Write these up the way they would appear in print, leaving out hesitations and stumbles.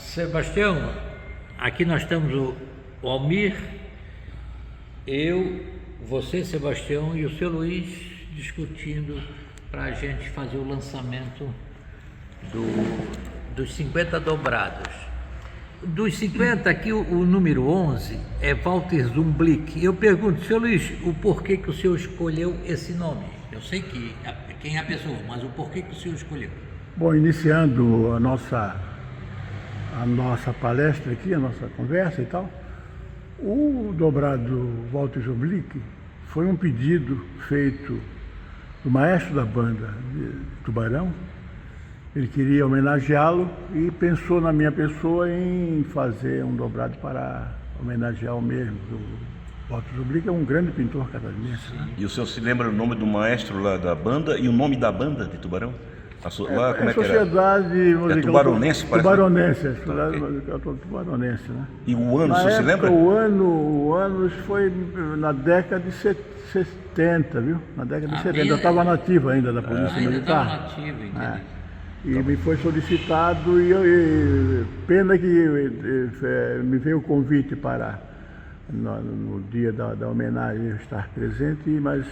Sebastião, aqui nós temos o Almir, eu, você, Sebastião, e o seu Luiz discutindo para a gente fazer o lançamento dos 50 dobrados. Dos 50, aqui o número 11 é Walter Zumblick. Eu pergunto, seu Luiz, o porquê que o senhor escolheu esse nome? Eu sei quem é a pessoa, mas o porquê que o senhor escolheu? Bom, iniciando a nossa palestra aqui, a nossa conversa e tal, o dobrado Walter Zumblick foi um pedido feito do maestro da banda de Tubarão. Ele queria homenageá-lo e pensou na minha pessoa em fazer um dobrado para homenagear o mesmo. O Walter Zumblick é um grande pintor catarinense. Né? E o senhor se lembra o nome do maestro lá da banda e o nome da banda de Tubarão? Lá, como é que era? Sociedade Musical Tubaronense, parece. Tubaronense, a Sociedade Musical Tubaronense, né? E o ano, Na você se época, lembra? o ano foi na década de 70, viu? Na década de 70. Eu estava nativo ainda da Polícia Ainda Militar. estava nativo, entendi. E me foi solicitado e pena que me veio o convite para no dia da homenagem estar presente, mas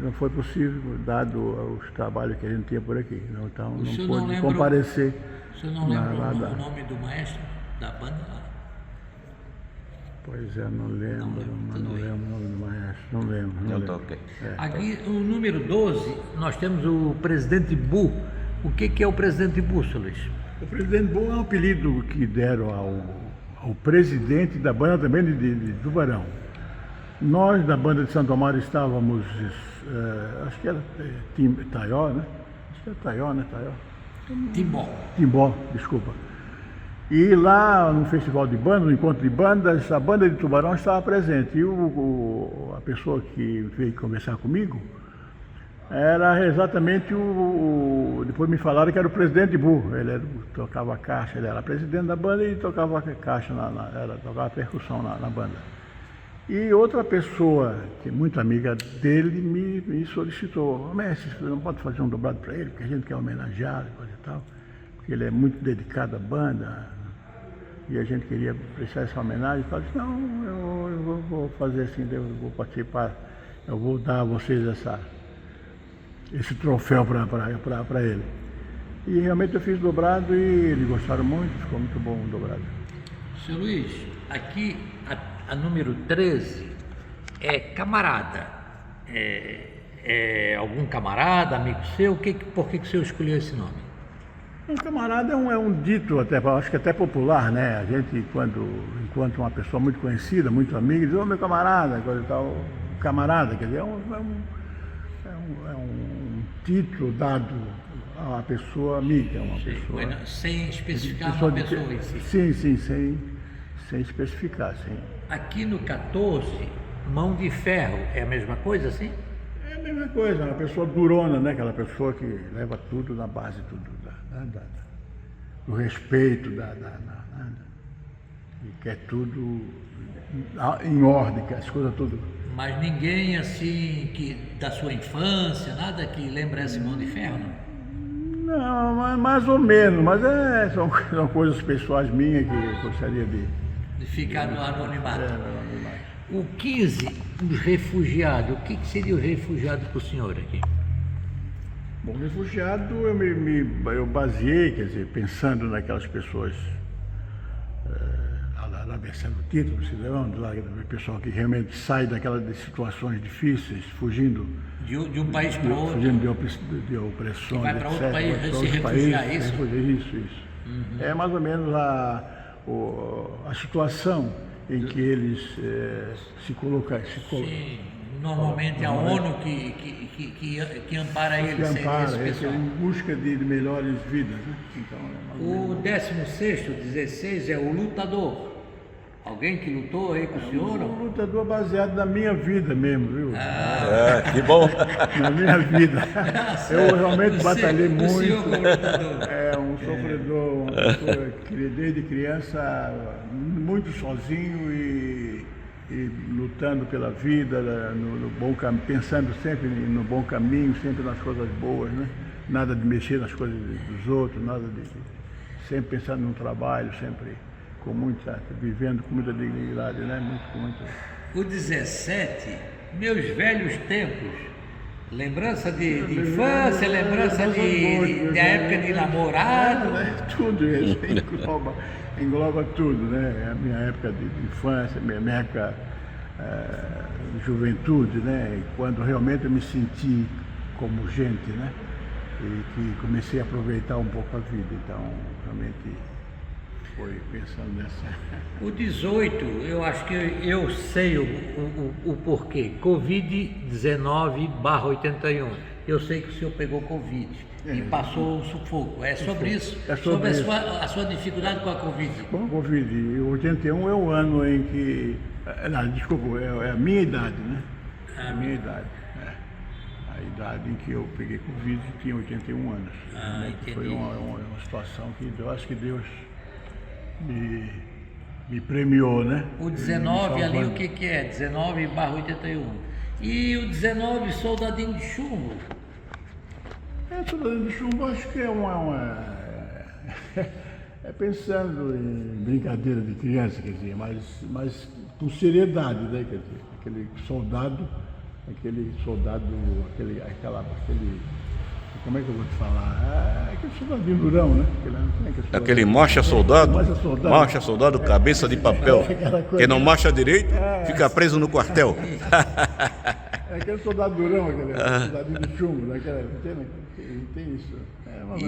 não foi possível, dado os trabalhos que a gente tinha por aqui. Então não pôde comparecer. O senhor não lembra o nome do maestro da banda? Pois é, não lembro o nome do maestro, não lembro. Okay. Aqui, o número 12, nós temos o presidente Bu. O que é o presidente Bu, seu Luiz? O presidente Bu é um apelido que deram ao presidente da banda também de Tubarão. Nós da banda de Santo Amaro estávamos, acho que era Taió, né? Acho que era Taió, né? Timbó, desculpa. E lá no festival de bandas, no encontro de bandas, a banda de Tubarão estava presente. E a pessoa que veio conversar comigo era exatamente depois me falaram que era o presidente Bu. Ele tocava caixa, ele era presidente da banda e tocava caixa, tocava percussão na banda. E outra pessoa, que é muito amiga dele, me solicitou: mestre, você não pode fazer um dobrado para ele, porque a gente quer homenagear e coisa e tal, porque ele é muito dedicado à banda e a gente queria prestar essa homenagem. Eu disse: não, eu vou fazer assim, eu vou participar, eu vou dar a vocês esse troféu para ele. E realmente eu fiz dobrado e eles gostaram muito, ficou muito bom o dobrado. Seu Luiz, aqui a número 13 é camarada. É algum camarada, amigo seu? Por que o senhor escolheu esse nome? Um camarada é um dito, acho que até popular, né? A gente, quando encontra uma pessoa muito conhecida, muito amiga, diz: ô meu camarada, coisa e tal. Camarada, quer dizer, é um título dado a uma pessoa amiga, uma pessoa... Mas sem especificar uma pessoa em si. Sim, sem especificar, sim. Aqui no 14, mão de ferro, é a mesma coisa, assim? É a mesma coisa, uma pessoa durona, né? Aquela pessoa que leva tudo na base do respeito, e quer tudo em ordem, quer as coisas tudo... Mas ninguém assim que da sua infância, nada que lembrasse mão de ferro, não? Não, mais ou menos, mas são coisas pessoais minhas que eu gostaria de ficar no anonimato. O 15, os refugiados. O que seria o refugiado para o senhor aqui? Bom, refugiado eu baseei, quer dizer, pensando naquelas pessoas na versão do título, cidadãos, do pessoal que realmente sai daquelas situações difíceis, fugindo de um país para outro, fugindo de opressões, vai para outro país se refugiar, isso? Isso. Uhum. É mais ou menos a situação em que eles se colocam. Sim, normalmente a ONU que ampara eles, em busca de melhores vidas. Né? Então, o 16º, 16 é o lutador. Alguém que lutou aí com o senhor? Um lutador baseado na minha vida mesmo, viu? Que bom! Na minha vida. Eu realmente batalhei muito. O senhor como lutador? Um sofredor, uma pessoa que desde criança muito sozinho e lutando pela vida, no bom caminho, pensando sempre no bom caminho, sempre nas coisas boas, né? Nada de mexer nas coisas dos outros, nada de sempre pensando no trabalho, sempre vivendo com muita dignidade, né? Muito. O 17, meus velhos tempos. Lembrança de infância, lembrança da época de namorado. Tudo isso engloba tudo, né? A minha época de infância, minha época de juventude, né? E quando realmente eu me senti como gente, né? E que comecei a aproveitar um pouco a vida. Então, realmente foi pensando nessa. O 18, eu acho que eu sei o porquê. Covid-19/81. Eu sei que o senhor pegou Covid e passou um sufoco. É sobre isso? Sobre a sua dificuldade com a Covid? Com a Covid. 81 é o ano em que... Não, desculpa, é a minha idade, né? A minha idade. A idade em que eu peguei Covid tinha 81 anos. Entendi. Foi uma situação que eu acho que Deus me premiou, né? O 19 ali, o que é? 19/81. E o 19, Soldadinho de Chumbo? Soldadinho de Chumbo, acho que é pensando em brincadeira de criança, quer dizer, mas com seriedade, né? Quer dizer, aquele soldado, como é que eu vou te falar? Aquele soldadinho durão, né? Aquele marcha soldado, cabeça de papel, que não marcha direito, fica preso no quartel. Aquele soldado durão, aquele soldadinho de chumbo, tem isso.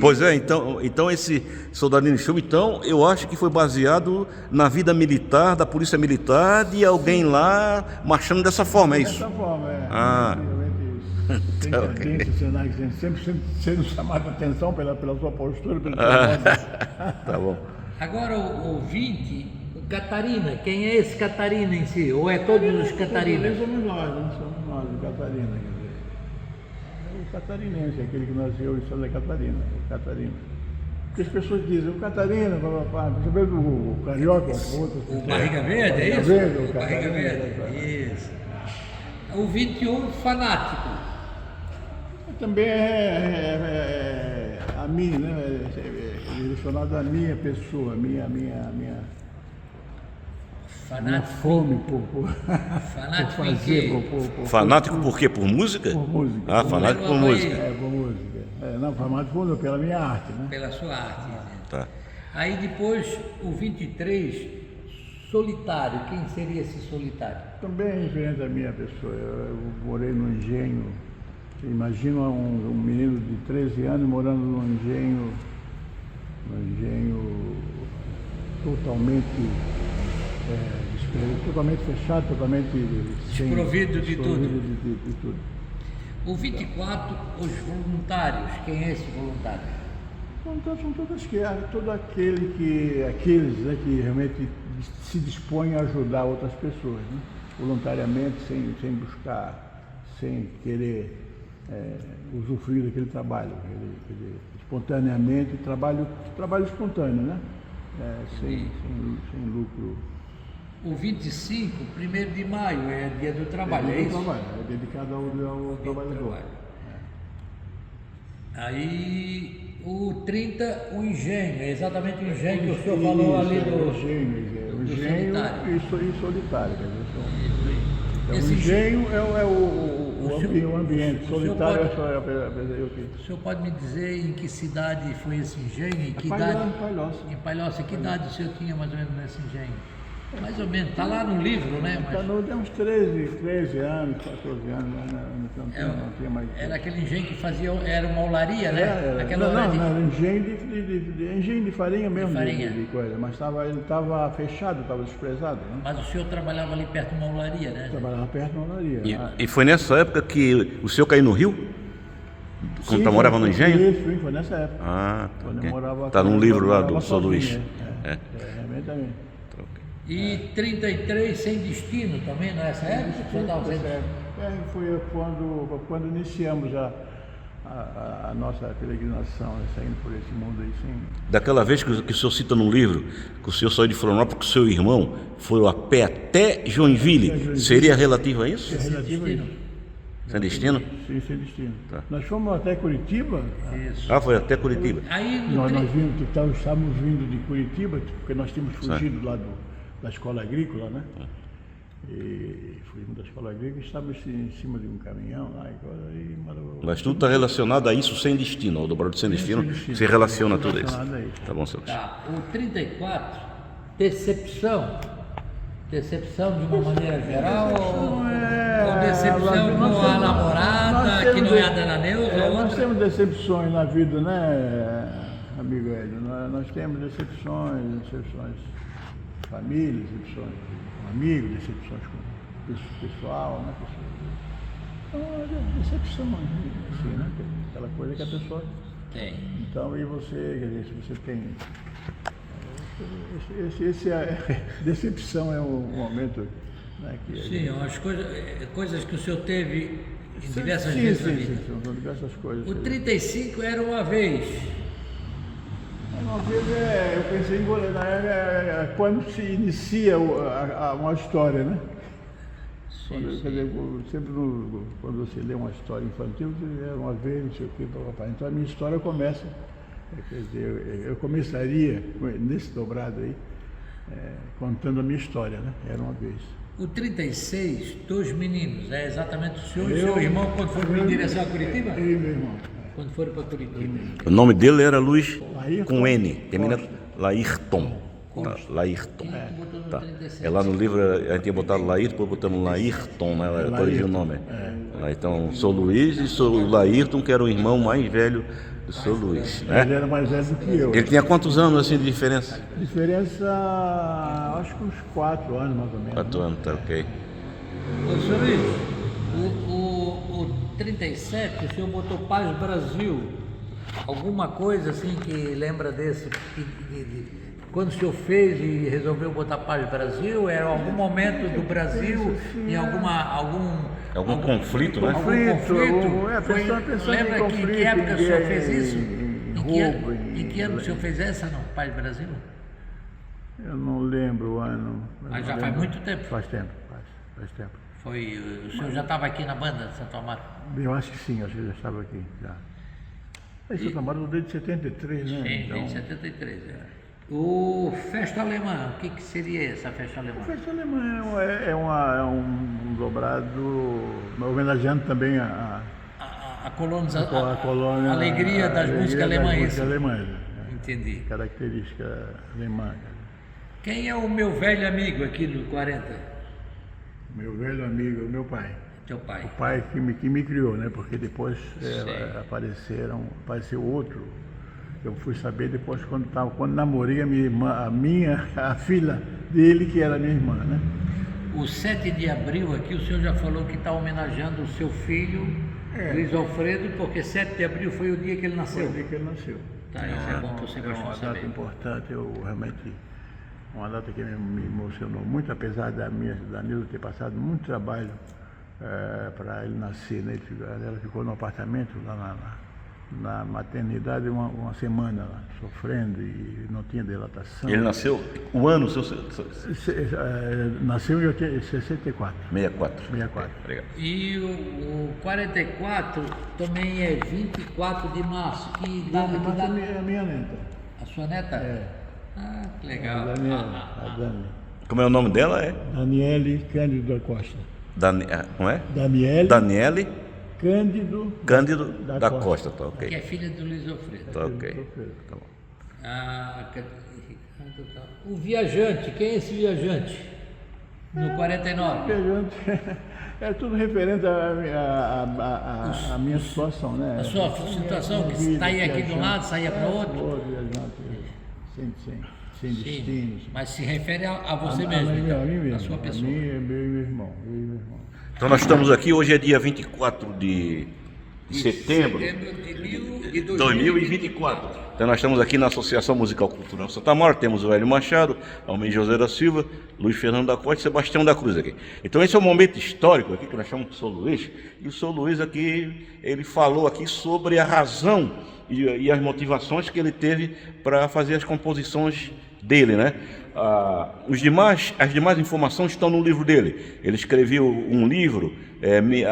Pois é, então esse soldadinho de chumbo, então, eu acho que foi baseado na vida militar, da polícia militar, de alguém lá marchando dessa forma, é isso? Dessa forma, Tem Okay. tendência, sempre sendo chamado a atenção pela sua postura, pelo seu modo. Tá bom. Agora o 20, o Catarina, quem é esse Catarina em si? Ou é todos os Catarinas? Somos nós, o Catarina, quer dizer. O catarinense, aquele que nasceu em Santa Catarina, o Catarina. Porque as pessoas dizem, o Catarina, você vê o carioca, O Barriga Verde, é isso? O Barriga Verde, isso. O 21, Fanático. Também é a mim, né? É direcionado à minha pessoa, a minha fome por fazer. Fanático por quê? Por música? Por música. Fanático por música. Por música. Não, fanático pela minha arte, né? Pela sua arte. Tá. Aí depois, o 23, solitário. Quem seria esse solitário? Também é diferente da minha pessoa. Eu morei no engenho. Imagina um menino de 13 anos morando num engenho totalmente fechado, totalmente desprovido de tudo. De tudo. O 24, os voluntários. Quem é esse voluntário? São todos aqueles né, que realmente se dispõem a ajudar outras pessoas, né? Voluntariamente, sem buscar, sem querer usufruir daquele trabalho, espontaneamente, trabalho espontâneo, né? Sem lucro. O 25, 1º de maio, é dia do trabalho, é isso? É dedicado ao trabalhador. Aí o 30, o engenho, é exatamente o engenho que o senhor falou ali do engenho e solitário. Esse engenho é o ambiente, solitário é só eu que... O senhor pode me dizer em que cidade foi esse engenho? Em que idade? Em Palhoça. Que idade o senhor tinha mais ou menos nesse engenho? Mais ou menos, está lá no livro, né? Tem uns 13 anos, 14 anos, não tinha mais. Era aquele engenho que fazia, era uma olaria, né? Era engenho de farinha mesmo, de coisa, mas ele estava fechado, estava desprezado. Né? Mas o senhor trabalhava ali perto de uma olaria, né? Trabalhava perto de uma olaria. E foi nessa época que o senhor caiu no rio? Quando morava no engenho? Sim, foi nessa época. Quando eu morava. Está num livro lá do São Luís. Realmente também. E 33 sem destino também, nessa época? Foi quando iniciamos a nossa peregrinação, saindo por esse mundo aí sem... Daquela vez que o senhor cita no livro, que o senhor saiu de Florianópolis, que o seu irmão foi a pé até Joinville, seria relativo a isso? É relativo a isso. Sem destino? Sim, sem destino. Tá. Nós fomos até Curitiba. Isso. Ah, foi até Curitiba. Aí no Nós tri- vimos, estávamos vindo de Curitiba, porque nós tínhamos fugido lá da escola agrícola, né? E fugimos da escola agrícola e estávamos em cima de um caminhão lá e Mas tudo está relacionado a isso sem destino, ao dobrador sem destino, destino. se relaciona a tudo isso. Relacionado a isso. Tá bom, seu Luiz. Tá. O 34, decepção. Decepção de uma maneira geral ou decepção com a namorada que não é a Dana Neuza ou Nós outra? temos decepções na vida, né, amigo Hélio? Nós temos decepções família, decepções com amigos, decepções com pessoal, né? Então, decepção, assim, né? Aquela coisa que a pessoa... Tem. Então, e você, quer dizer, se você tem... Decepção é um momento, né, que... Sim, as coisas que o senhor teve em diversas sim, vezes na sim, vida. sim, são diversas coisas. O 35 era uma vez. Uma vez eu pensei em quando se inicia uma história, né? Quando, quer dizer, sempre quando você lê uma história infantil, você uma vez, não sei o que, papai. Então a minha história começa, quer dizer, eu começaria nesse dobrado aí, contando a minha história, né? Era uma vez. O 36, dois meninos, é exatamente o senhor e o seu irmão quando foram em direção a Curitiba? Eu e meu irmão. Quando foram para Curitiba. O nome dele era Luiz Laírton com N, termina Costa. Laírton. Tá, Laírton. Quem é que botou no Tá. 37? É lá no livro, a gente tinha botado Laírton, depois botamos Laírton, né? Corrigiu o nome. Lá, então, sou Luiz e sou o Laírton, que era o irmão mais velho do seu Luiz, Ele né? era mais velho do que eu. Ele tinha quantos anos assim de diferença? Diferença, acho que uns 4 anos mais ou menos. 4 anos, tá ok. Ô, senhor Luiz, o 37, o senhor botou Paz Brasil. Alguma coisa assim que lembra desse? Quando o senhor fez e resolveu botar Paz Brasil, era algum momento do Brasil, em Algum conflito, né? Algum conflito? Pensando Lembra em que conflito, época o senhor em fez isso? roubo, Em que ano o senhor fez essa no Paz Brasil? Eu não lembro o ano. Mas já faz muito tempo. Faz tempo, faz tempo. O senhor já estava aqui na banda de Santo Amaro? Eu acho que sim, acho que já estava aqui. Já. Santo Amaro eu desde 73, né? Sim, Então, em 73. O Festa Alemã, o que seria essa Festa Alemã? a festa alemã é um dobrado, homenageando também a colonização, a colônia. alegria das músicas alemãs. músicas alemãs, Entendi. característica alemã. Quem é o meu velho amigo aqui no 40? Meu velho amigo, meu pai. Teu pai. O pai que me criou, né? Porque depois apareceu outro. Eu fui saber depois quando namorei a minha irmã, a filha dele, que era minha irmã, né? O 7 de abril aqui, o senhor já falou que está homenageando o seu filho, Luiz Alfredo, porque 7 de abril foi o dia que ele nasceu. Foi o dia que ele nasceu. Tá, isso é bom que você É gosta uma de data saber. importante, uma data que me emocionou muito, apesar da Nilda ter passado muito trabalho para ele nascer, né? Ela ficou no apartamento lá na maternidade uma semana lá, sofrendo e não tinha dilatação. Ele nasceu, o ano, seu... Nasceu em 64. 64. 64. Obrigado. E o 44 também é 24 de março. Que data? A minha neta. A sua neta? É. Ah, que A legal. Daniela, a Dani. Como é o nome dela? Daniele Cândido da Costa. Como é? Daniele Cândido da Costa, tá ok. Que é filha do Luiz Alfredo. Tá ok. Tá bom. O viajante, quem é esse viajante? No 49. Viajante, é tudo referente à minha situação, né? A sua situação, Minha que vida, está aí aqui de um viajante. lado, saía para outro. Viajante, sem destino. Mas se refere a você mesmo, então, a mim mesmo. a sua pessoa. A mim, meu e meu irmão. Então nós estamos aqui, hoje é dia 24 de setembro de 2024. Então nós estamos aqui na Associação Musical Cultural Santa Amaro, temos o Hélio Machado, Almeida José da Silva, Luiz Fernando da Costa e Sebastião da Cruz aqui. Então esse é um momento histórico aqui que nós chamamos de São Luís, e o São Luís aqui, ele falou aqui sobre a razão e as motivações que ele teve para fazer as composições dele, né? As demais informações estão no livro dele. Ele escreveu um livro,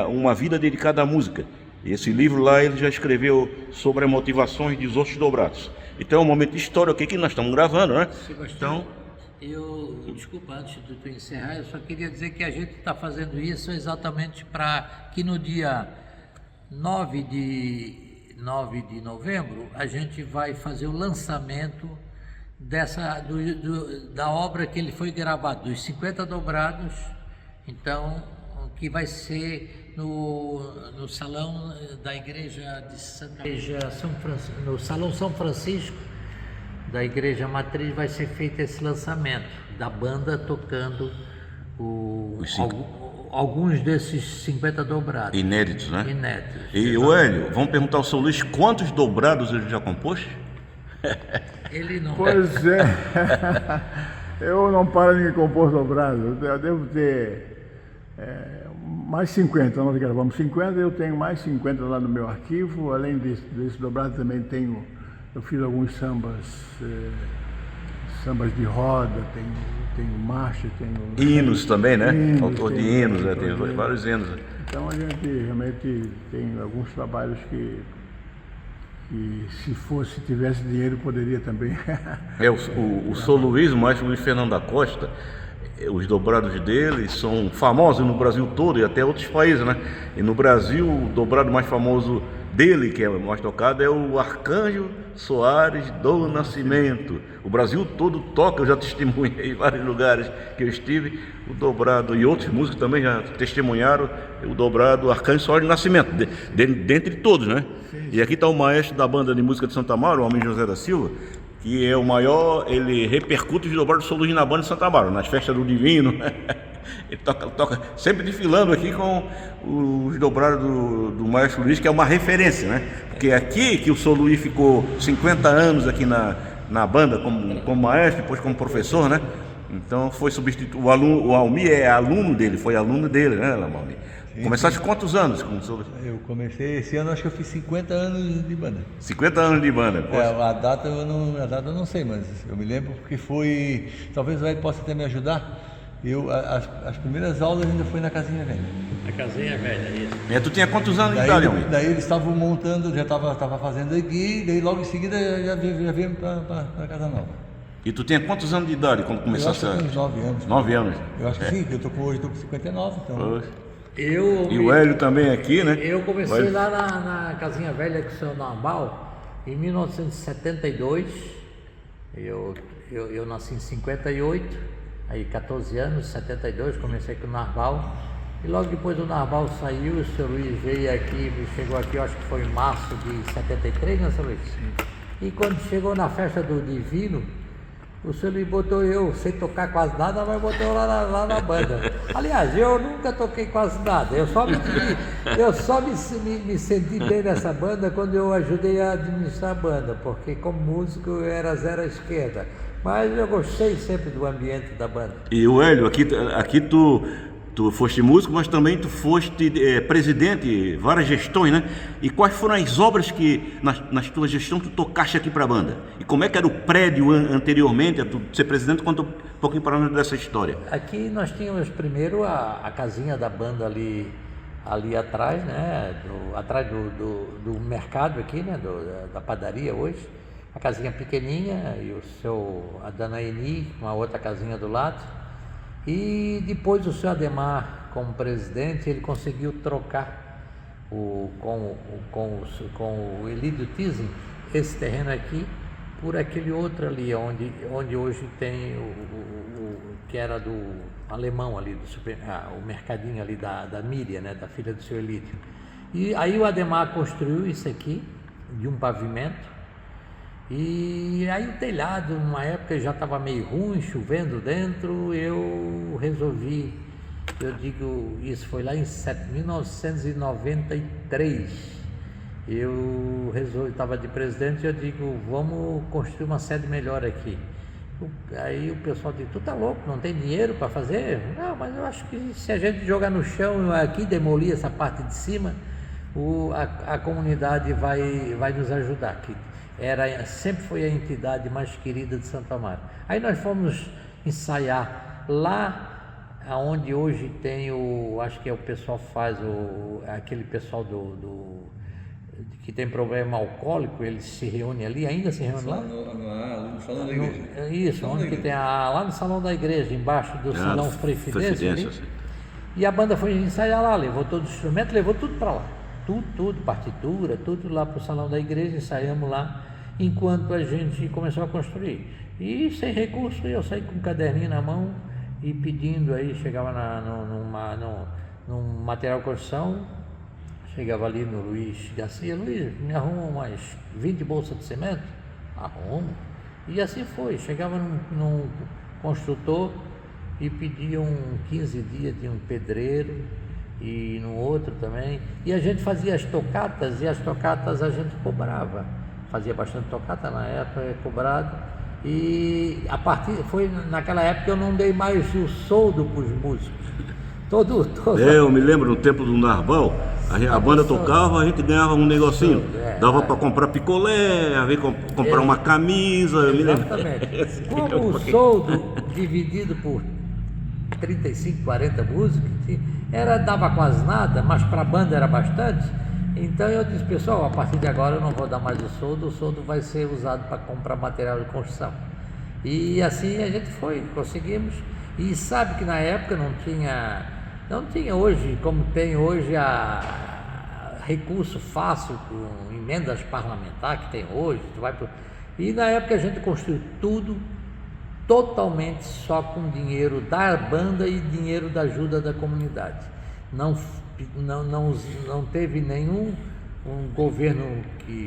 Uma Vida Dedicada à Música. E esse livro lá ele já escreveu sobre as motivações dos Outros Dobrados. Então é um momento histórico aqui que nós estamos gravando, né? Sebastião, desculpa, antes de tu encerrar, eu só queria dizer que a gente está fazendo isso exatamente para que no dia 9 de novembro a gente vai fazer o lançamento da obra que ele foi gravado, dos 50 dobrados, então, que vai ser no salão da igreja de no Salão São Francisco, da Igreja Matriz, vai ser feito esse lançamento da banda tocando alguns desses 50 dobrados. Inéditos, né? Inéditos. E o Hélio, vamos perguntar ao seu Luiz quantos dobrados ele já compôs? Ele não. Pois é, eu não paro de compor dobrado, eu devo ter mais 50, nós gravamos 50, eu tenho mais 50 lá no meu arquivo, além desse dobrado também eu fiz alguns sambas de roda, tenho marcha, tenho... Hinos também, né? Hinos, Autor de hinos, né? Tem vários hinos. Então a gente realmente tem alguns trabalhos que se tivesse dinheiro poderia também. O São Luís, o maestro Luiz Fernando da Costa, os dobrados dele são famosos no Brasil todo e até outros países, né? E no Brasil, o dobrado mais famoso dele, que é o mais tocado, é o Arcanjo Soares do Nascimento. O Brasil todo toca, eu já testemunhei em vários lugares que eu estive, o dobrado, e outros músicos também já testemunharam o dobrado Arcanjo Soares do Nascimento, dentre todos, né? Sim. E aqui está o maestro da banda de música de Santa Amaro, o Almir José da Silva, que é o maior, ele repercute os dobrados do São Luís na banda de Santa Amaro, nas festas do Divino. Ele toca sempre desfilando aqui com os dobrados do maestro Luiz, que é uma referência, né? Porque aqui que o São Luís ficou 50 anos aqui na banda como maestro, depois como professor, né? Então foi substituído. O Almir é aluno dele, foi aluno dele, né, Almir? Começaste quantos anos com o São Luís? Eu comecei esse ano, acho que eu fiz 50 anos de banda. 50 anos de banda. A data eu não sei, mas eu me lembro porque foi. Talvez o Ed possa até me ajudar. As primeiras aulas ainda foi na Casinha Velha. A Casinha Velha, isso. E tu tinha quantos anos de idade, Almir? Daí eles estavam montando, já estava fazendo aqui, daí logo em seguida já viemos para a Casa Nova. E tu tinha quantos anos de idade quando começaste? Eu acho que uns 9 anos. 9 anos? Eu acho que sim, que hoje estou com 59, então... E o Hélio também aqui, né? Eu comecei lá na Casinha Velha com o seu Normal em 1972. Eu nasci em 58, aí 14 anos, 72, comecei com o Narval. E logo depois do Narval saiu, o seu Luiz veio aqui, chegou aqui, eu acho que foi em março de 73, né, seu Luiz? Sim. E quando chegou na festa do Divino, o senhor me botou eu, sem tocar quase nada, mas botou lá na banda. Aliás, eu nunca toquei quase nada. Eu só me senti bem nessa banda quando eu ajudei a administrar a banda, porque como músico eu era zero à esquerda. Mas eu gostei sempre do ambiente da banda. E o Hélio, aqui tu foste músico, mas também tu foste presidente, várias gestões, né? E quais foram as obras que nas tuas gestões tu tocaste aqui para a banda? E como é que era o prédio anteriormente a tu ser presidente? Conta um pouquinho para nós dessa história. Aqui nós tínhamos primeiro a casinha da banda ali atrás, né? Atrás do mercado aqui, né? Da padaria hoje. A casinha pequenininha e a Dona Eni, uma outra casinha do lado. E depois o senhor Ademar, como presidente, ele conseguiu trocar com o Elídio Tizin esse terreno aqui por aquele outro ali, onde hoje tem o que era do alemão ali, o mercadinho ali da Míria, né, da filha do senhor Elídio. E aí o Ademar construiu isso aqui, de um pavimento. E aí o telhado, numa época já estava meio ruim, chovendo dentro, eu digo, isso foi lá em 1993, eu resolvi, estava de presidente, eu digo, vamos construir uma sede melhor aqui. Aí o pessoal disse, tu tá louco, não tem dinheiro para fazer? Não, mas eu acho que se a gente jogar no chão aqui, demolir essa parte de cima, a comunidade vai nos ajudar aqui. sempre foi a entidade mais querida de Santo Amaro. Aí nós fomos ensaiar lá onde hoje tem acho que é o pessoal faz aquele pessoal que tem problema alcoólico, eles se reúnem ali, ainda se reúnem lá? No salão da igreja. Isso, onde que tem lá no salão da igreja, embaixo do salão Frei Fidêncio ali. E a banda foi ensaiar lá, levou todos os instrumentos, levou tudo para lá. Tudo, partitura, tudo lá para o salão da igreja, ensaiamos lá, enquanto a gente começou a construir. E sem recurso, eu saí com um caderninho na mão e pedindo aí, chegava num material de construção, chegava ali no Luiz Garcia, Luiz, me arruma umas 20 bolsas de cimento? Arrumo. E assim foi, chegava num construtor e pediam 15 dias de um pedreiro e no outro também. E a gente fazia as tocatas, e as tocatas a gente cobrava. Fazia bastante tocata na época, cobrado. E foi naquela época que eu não dei mais o soldo para os músicos. Eu me lembro no tempo do Narval, a banda tocava, a gente ganhava um negocinho. Dava para comprar picolé, comprar uma camisa. Eu me lembro. Exatamente. Como o soldo dividido por 35, 40 músicos, dava quase nada, mas para a banda era bastante. Então eu disse, pessoal, a partir de agora eu não vou dar mais o soldo vai ser usado para comprar material de construção. E assim a gente conseguimos. E sabe que na época não tinha hoje, como tem hoje recurso fácil com emendas parlamentares que tem hoje. E na época a gente construiu tudo totalmente só com dinheiro da banda e dinheiro da ajuda da comunidade. Não teve nenhum governo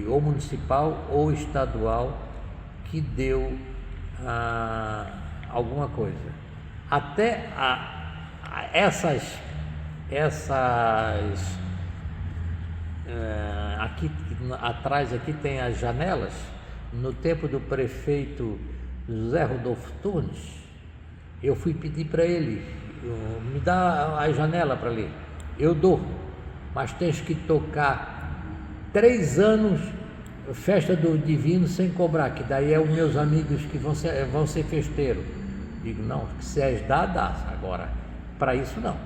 ou municipal ou estadual que deu alguma coisa. Até aqui atrás aqui tem as janelas. No tempo do prefeito José Rodolfo Tunes, eu fui pedir para ele, me dá a janela para ler. Eu dou, mas tens que tocar 3 anos festa do Divino sem cobrar, que daí é os meus amigos que vão ser festeiros. Digo, não, se és dá. Agora, para isso não,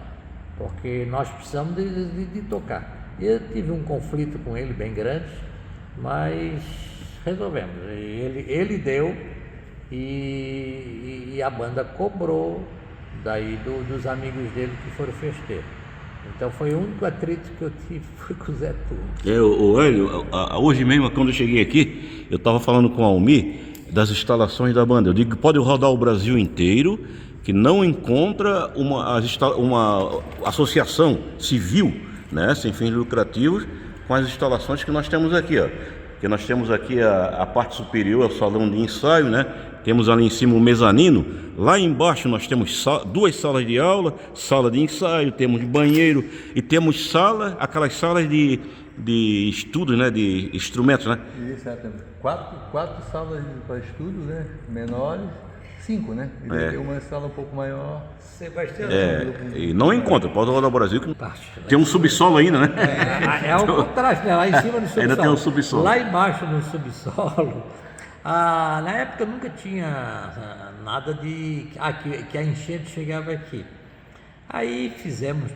porque nós precisamos de tocar. Eu tive um conflito com ele bem grande, mas resolvemos. Ele deu e a banda cobrou daí dos amigos dele que foram festeiros. Então foi o único atrito que eu tive, foi com o Zé Túlio. Hélio, hoje mesmo, quando eu cheguei aqui, eu estava falando com o Almir das instalações da banda. Eu digo que pode rodar o Brasil inteiro, que não encontra uma associação civil, né, sem fins lucrativos, com as instalações que nós temos aqui, ó. Que nós temos aqui a parte superior, o salão de ensaio, né? Temos ali em cima o mezanino. Lá embaixo nós temos 2 salas de aula, sala de ensaio, temos banheiro e temos aquelas salas de estudo, né? De instrumentos, né? Isso, temos 4 salas para estudo, né? Menores, 5, né? E uma sala um pouco maior. Sebastião. E não encontra, pode rodar o Brasil que tem um subsolo ainda, né? É o contraste, né? Lá em cima no subsolo. Ainda tem um subsolo. Lá embaixo no subsolo, na época nunca tinha nada que a enchente chegava aqui. Aí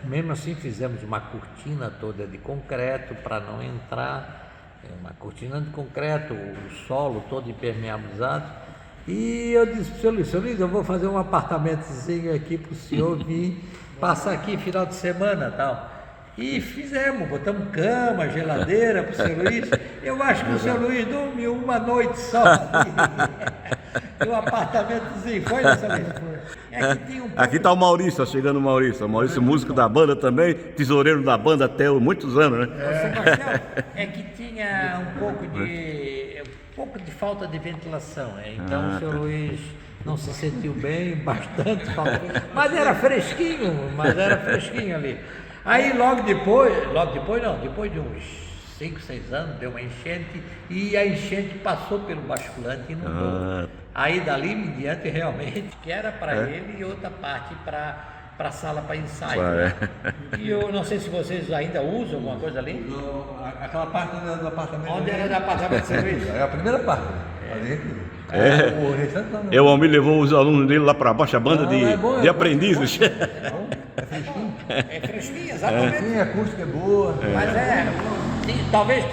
mesmo assim fizemos uma cortina toda de concreto para não entrar, uma cortina de concreto, o solo todo impermeabilizado. E eu disse para o seu Luiz, eu vou fazer um apartamentozinho aqui para o senhor vir, passar aqui final de semana e tal. E fizemos, botamos cama, geladeira para o seu Luiz. Eu acho que o seu Luiz dormiu uma noite só no apartamentozinho. Foi nessa vez? Aqui está o Maurício, tá chegando o Maurício. O Maurício, músico da banda também, tesoureiro da banda até muitos anos, né? Sebastião, é que tinha um pouco de falta de ventilação, então o seu Luiz não se sentiu bem, bastante, mas era fresquinho ali. Aí depois de uns 5, 6 anos, deu uma enchente e a enchente passou pelo basculante e inundou. Aí dali em diante realmente, que era para ele e outra parte para a sala para ensaio. É. E eu não sei se vocês ainda usam alguma coisa ali. Aquela parte do apartamento. Onde era do apartamento de serviço? É a primeira parte. Ali. O restante não. O Almir levou os alunos dele lá para baixo, a banda É bom, de aprendizes. É fresquinho. É fresquinho, exatamente. Sim, a acústica é boa. Mas talvez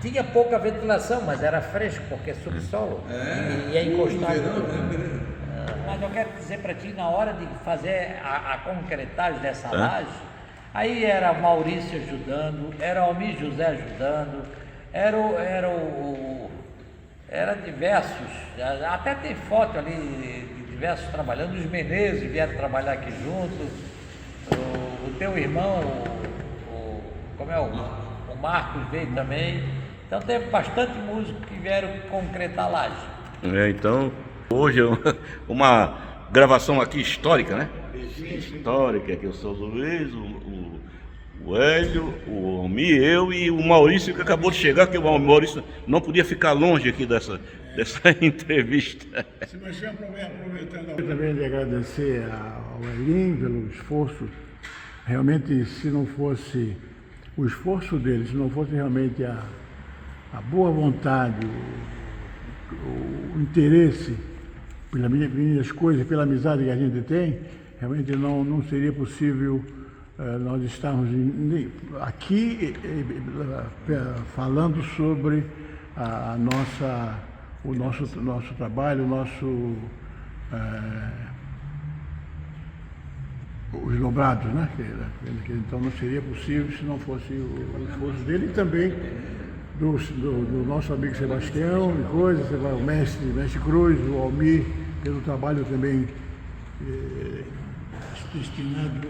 tinha pouca ventilação, mas era fresco, porque é subsolo e é encostado. Mas eu quero dizer para ti, na hora de fazer a concretagem dessa laje, aí era Maurício ajudando, era Almir José ajudando, era diversos, até tem foto ali de diversos trabalhando, os Menezes vieram trabalhar aqui junto, o teu irmão, o Marcos veio também, então teve bastante músicos que vieram concretar a laje. Então, hoje é uma gravação aqui histórica, né? Histórica, que eu sou o Luiz, o Hélio, o Almir, eu e o Maurício que acabou de chegar, que o Maurício não podia ficar longe aqui dessa entrevista. Sebastião, aproveitando também de agradecer ao Elim pelo esforço. Realmente, se não fosse o esforço dele, se não fosse realmente a boa vontade, o interesse pelas minhas coisas, pela amizade que a gente tem, realmente não seria possível nós estarmos aqui falando sobre o nosso trabalho, os dobrados, né? Então não seria possível se não fosse o esforço dele e também do nosso amigo Sebastião e coisas, o mestre Cruz, o Almir, pelo trabalho também destinado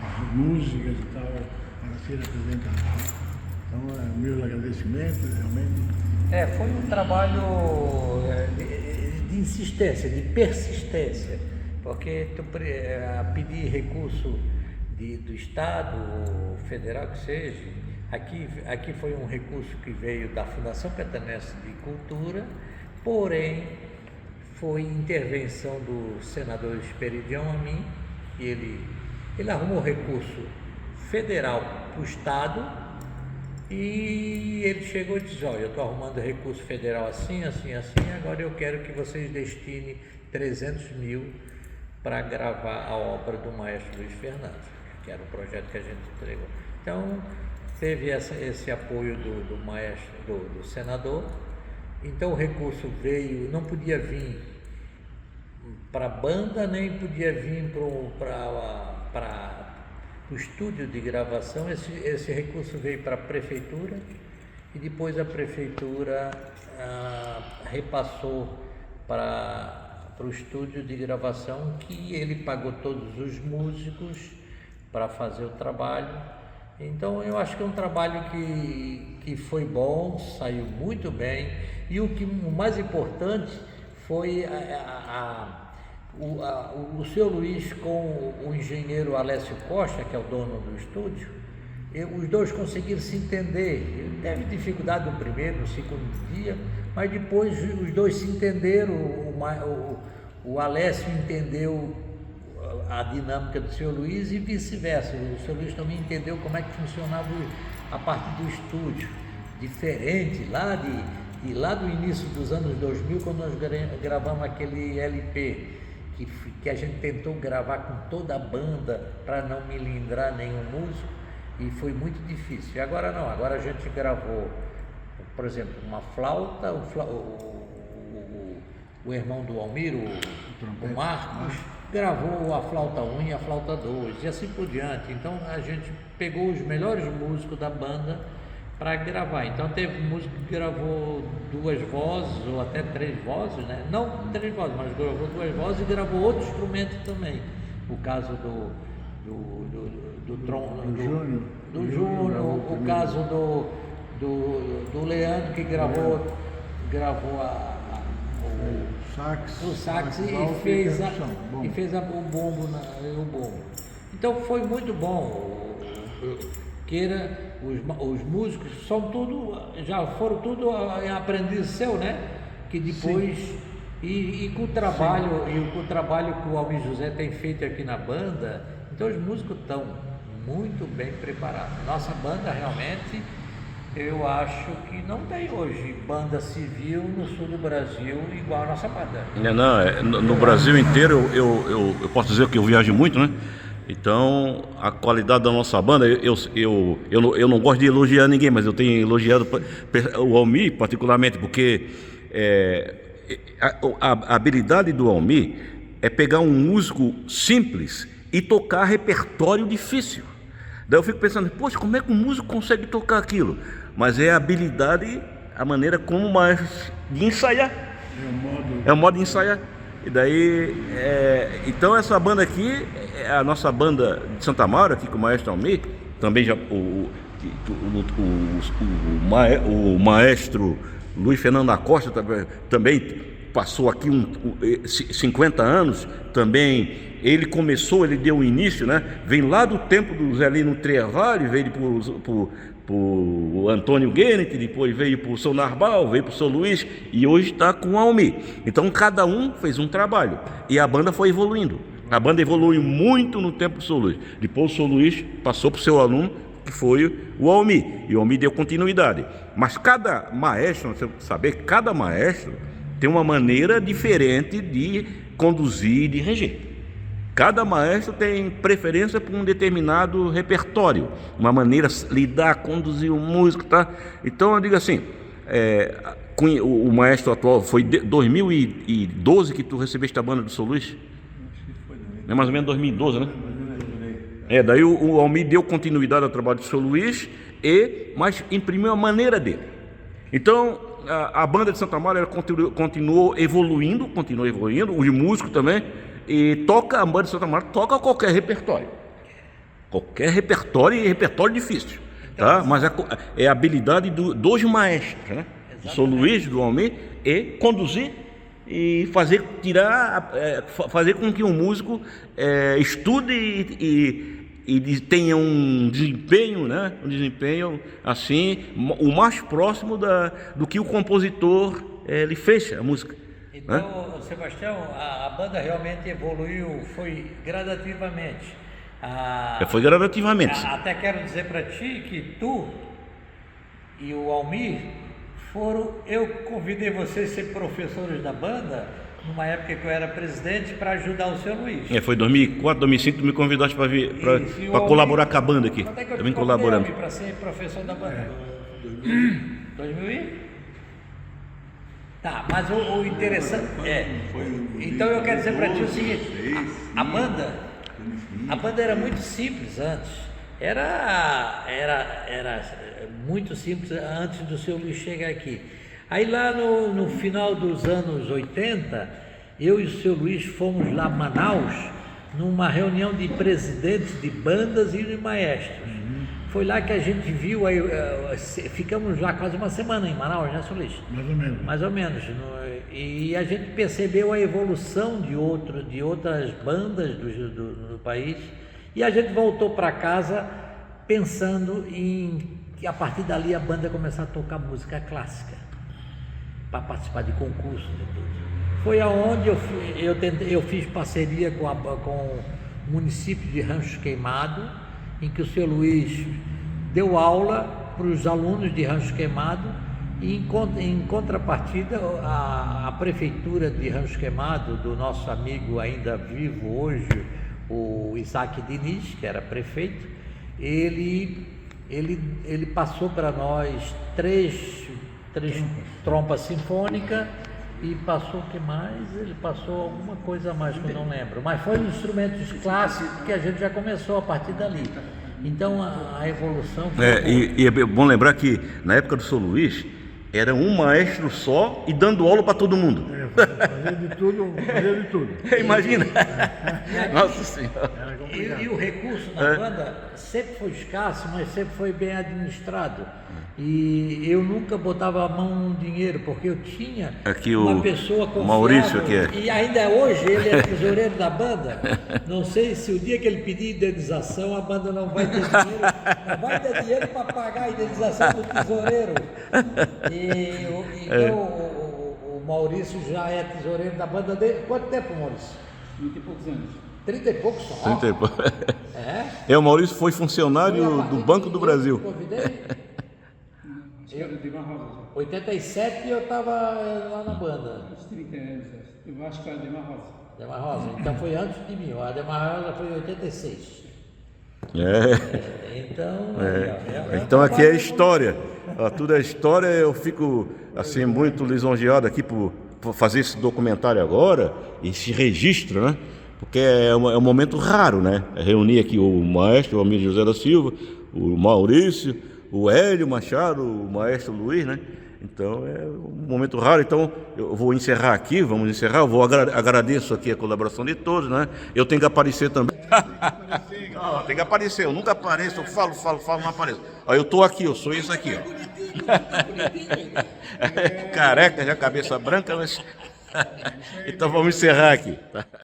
às músicas e tal, para ser apresentado. Então, meus agradecimentos, realmente. Foi um trabalho de insistência, de persistência, porque pedir recurso do Estado, federal que seja, aqui foi um recurso que veio da Fundação Catarinense de Cultura, porém foi intervenção do senador Esperidião a mim, e ele arrumou recurso federal para o Estado, e ele chegou e disse: olha, eu estou arrumando recurso federal assim, agora eu quero que vocês destinem 300 mil para gravar a obra do maestro Luiz Fernando, que era o projeto que a gente entregou. Então, teve esse apoio do maestro, do senador. Então o recurso veio, não podia vir para a banda, nem podia vir para o estúdio de gravação. Esse recurso veio para a prefeitura e depois a prefeitura repassou para o estúdio de gravação, que ele pagou todos os músicos para fazer o trabalho. Então eu acho que é um trabalho que foi bom, saiu muito bem, e o mais importante foi o seu Luiz com o engenheiro Alessio Costa, que é o dono do estúdio. Os dois conseguiram se entender. Teve dificuldade no primeiro, no segundo dia, mas depois os dois se entenderam. O Alessio entendeu a dinâmica do seu Luiz e vice-versa. O seu Luiz também entendeu como é que funcionava a parte do estúdio, diferente lá do início dos anos 2000, quando nós gravamos aquele LP, que a gente tentou gravar com toda a banda para não melindrar nenhum músico, e foi muito difícil. E agora não, agora a gente gravou, por exemplo, uma flauta, o irmão do Almir, o Marcos, gravou a flauta 1 e a flauta 2, e assim por diante. Então a gente pegou os melhores músicos da banda para gravar. Então teve músico que gravou 2 vozes ou até 3 vozes, né? Não 3 vozes, mas gravou 2 vozes e gravou outro instrumento também. O caso do Júnior, o caso do Leandro, que gravou o sax e fez o bombo. Então foi muito bom. Os músicos já foram tudo aprendiz seu, né? Que depois E com o trabalho, que o Almir José tem feito aqui na banda, então os músicos estão muito bem preparados. Nossa banda realmente, eu acho que não tem hoje banda civil no sul do Brasil igual a nossa banda. No Brasil inteiro eu posso dizer que eu viajo muito, né? Então a qualidade da nossa banda, eu não gosto de elogiar ninguém, mas eu tenho elogiado o Almir particularmente, porque a habilidade do Almir é pegar um músico simples e tocar repertório difícil. Daí eu fico pensando, poxa, como é que um músico consegue tocar aquilo? Mas é a habilidade, a maneira como de ensaiar. É o modo de ensaiar. E daí, então essa banda aqui, a nossa banda de Santa Maura, aqui com o maestro Almir, também já o maestro Luiz Fernando da Costa também passou aqui 50 anos, também ele deu início, né? Vem lá do tempo do Zelino Trevale, veio por Antônio Guenet, depois veio por São Narbal, veio por São Luís e hoje está com o Almir. Então cada um fez um trabalho e a banda foi evoluindo. A banda evoluiu muito no tempo do São Luís. Depois o São Luís passou para o seu aluno, que foi o Almir, e o Almir deu continuidade. Mas cada maestro, você saber, cada maestro tem uma maneira diferente de conduzir e de reger. Cada maestro tem preferência por um determinado repertório, uma maneira de lidar, conduzir o músico, tá? Então eu digo assim, o maestro atual foi 2012 que tu recebeste a banda do São Luís? É mais ou menos 2012, né? Daí o Almir deu continuidade ao trabalho do São Luís, mas imprimiu a maneira dele. Então a banda de Santa Maura continuou evoluindo, os músicos também. E a banda de Santa Maura toca qualquer repertório e repertório difícil, tá? Mas é a habilidade dos maestros, né? Do São Luís, do Almir, e conduzir e fazer com que o músico estude e tenha um desempenho, né? Um desempenho assim, o mais próximo do que o compositor lhe fez a música. Então, Sebastião, a banda realmente evoluiu, foi gradativamente. Foi gradativamente. Até quero dizer para ti que tu e o Almir eu convidei vocês a ser professores da banda numa época que eu era presidente para ajudar o seu Luís. Foi 2004, 2005, tu me convidaste para vir, para colaborar com a banda aqui. Quando é que eu também colaborando para ser professor da banda? 2000? Tá, mas o interessante então eu quero dizer para ti o seguinte, a banda era muito simples antes, era muito simples antes do seu Luís chegar aqui. Aí lá no final dos anos 80, eu e o seu Luís fomos lá a Manaus, numa reunião de presidentes de bandas e de maestros. Foi lá que a gente viu, ficamos lá quase uma semana em Manaus, né, seu Luís? Mais ou menos. E a gente percebeu a evolução de outras bandas do país. E a gente voltou para casa pensando em que a partir dali a banda começar a tocar música clássica, para participar de concursos e tudo. Foi aonde eu fiz parceria com o município de Rancho Queimado, em que o seu Luís deu aula para os alunos de Rancho Queimado e em contrapartida a prefeitura de Rancho Queimado, do nosso amigo ainda vivo hoje, o Isaac Diniz, que era prefeito, ele passou para nós três trompas sinfônicas e passou o que mais? Ele passou alguma coisa a mais que eu não lembro, mas foi instrumentos clássicos que a gente já começou a partir dali. Então a evolução foi e é bom lembrar que na época do São Luís era um maestro só e dando aula para todo mundo. Fazia de tudo. Imagina. Nossa Senhora. E o recurso na banda sempre foi escasso, mas sempre foi bem administrado. E eu nunca botava a mão no dinheiro, porque eu tinha aqui uma pessoa confiável. Maurício aqui E ainda hoje ele é tesoureiro da banda. Não sei se o dia que ele pedir indenização, a banda não vai ter dinheiro. Não vai ter dinheiro para pagar a indenização do tesoureiro. Então o Maurício já é tesoureiro da banda dele. Quanto tempo, Maurício? 30 e poucos anos. 30 e poucos só? 30 e pouco. É? O Maurício foi funcionário do Banco do Brasil. Convidei? Eu dei uma rosa. 87 eu estava lá na banda. Uns 30 anos, eu acho que era Ademar Rosa. Ademar Rosa. Então foi antes de mim. A Ademar Rosa foi em 86. Então aqui é história. Tudo é história. Eu fico assim muito lisonjeado aqui por fazer esse documentário agora, esse registro, né? Porque é um momento raro, né? Reunir aqui o maestro, o amigo José da Silva, o Maurício, o Hélio Machado, o maestro Luiz, né? Então é um momento raro. Então eu vou encerrar aqui, vamos encerrar. Eu vou agradeço aqui a colaboração de todos, né? Eu tenho que aparecer também. Não, tem que aparecer. Eu nunca apareço, eu falo, não apareço. Ó, eu tô aqui, eu sou isso aqui, ó. Careca, já cabeça branca, mas então vamos encerrar aqui. Tá?